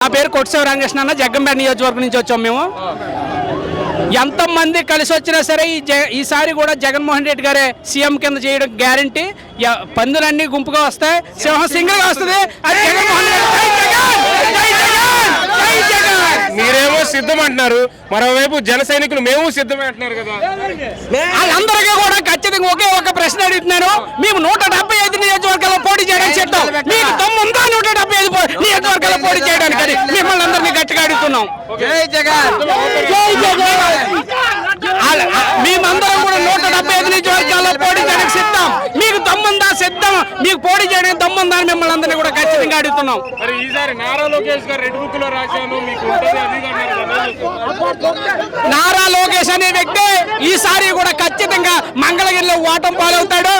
నా పేరు కొట్టిసేవ రామకృష్ణ అన్న, జగ్గంపేట నియోజకవర్గం నుంచి వచ్చాం మేము. ఎంతమంది కలిసి వచ్చినా సరే ఈసారి కూడా జగన్మోహన్ రెడ్డి గారే సీఎం కింద చేయడం గ్యారంటీ. పందులన్నీ గుంపుగా వస్తాయి, సింహం సింగిల్గా వస్తుంది. అది జగన్మోహన్ మీరేమో సిద్ధం అంటున్నారు, మరోవైపు జన సైనికులు మేము సిద్ధమే అంటున్నారు కదా. వాళ్ళందరికీ కూడా ఖచ్చితంగా ఒకే ఒక ప్రశ్న అడుగుతున్నాను. మేము 175 నియోజకవర్గాల్లో పోటీ చేయడానికి చెప్తాం. మీకు తమ్ముందా 175 నియోజకవర్గాల్లో పోటీ చేయడానికి? అది మిమ్మల్ని అందరినీ గట్టిగా అడుగుతున్నాం. మేమందరం కూడా 175 నియోజకవర్గాల్లో పోటీ చేయడానికి సిద్ధం. మీకు దమ్ముందా? సిద్ధం. మీకు పోటీ చేయడానికి దమ్ముందా అని మిమ్మల్ని అందరినీ కూడా ఖచ్చితంగా అడుగుతున్నాం. మరి ఈసారి నారా లోకేష్ గారు రెడ్ బుక్ లో రాశాను మీకు నారా లోకేష్ అనే వ్యక్తి ఈసారి కూడా ఖచ్చితంగా మంగళగిరిలో ఓటం పాలవుతాడు.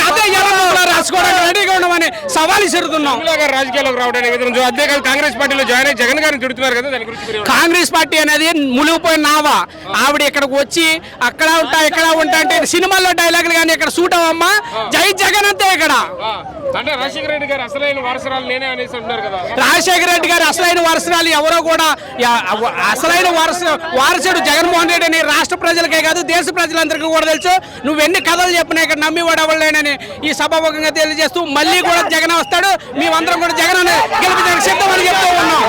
అదే ఎర్రలో రాసుకోవడానికి రెడీగా ఉండమని సవాల్ ఇస్తున్నాం. రాజకీయాల్లోకి రావడానికి అదే కాదు, కాంగ్రెస్ పార్టీలో జాయిన్ అయ్యి జగన్ గారిని తిడుతున్నారు కదా, దాని గురించి కాంగ్రెస్ పార్టీ అనేది మునిగిపోయిన నావా. ఆవిడ ఇక్కడికి వచ్చి అక్కడ ఉంటా ఇక్కడ ఉంటా అంటే సినిమాల్లో డైలాగులు కానీ ఇక్కడ సూట్ అవ్వమ్మా. జై జగన్ అంతే. ఇక్కడ అంటే రాజశేఖర రెడ్డి గారు అసలైన వారసురాలు నేనే అనేసి అంటున్నారు కదా. రాజశేఖర రెడ్డి గారు అసలైన వారసురాలు ఎవరో కూడా అసలైన వారసుడు జగన్మోహన్ రెడ్డి అని రాష్ట్ర ప్రజలకే కాదు దేశ ప్రజలందరికీ కూడా తెలుసు. నువ్వు ఎన్ని కథలు చెప్పినా ఇక్కడ నమ్మివాడు అవ్వలేనని ఈ సభాముఖంగా తెలియజేస్తూ మళ్ళీ కూడా జగన్ వస్తాడు. మేమందరం కూడా జగన్ గెలిపించడానికి సిద్ధమని చెప్తూ ఉన్నాం.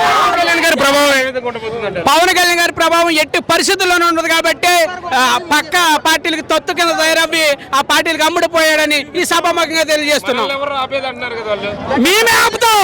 పవన్ కళ్యాణ్ గారి ప్రభావం ఎట్టి పరిస్థితుల్లోనే ఉండదు కాబట్టి పక్క పార్టీలకు తొత్తు కింద తయారవ్వి ఆ పార్టీలకు అమ్ముడిపోయాడని ఈ సభాముఖంగా తెలియజేస్తున్నాం. ఆపేది అంటున్నారు కదా వాళ్ళు. మేమే ఆపుతాం.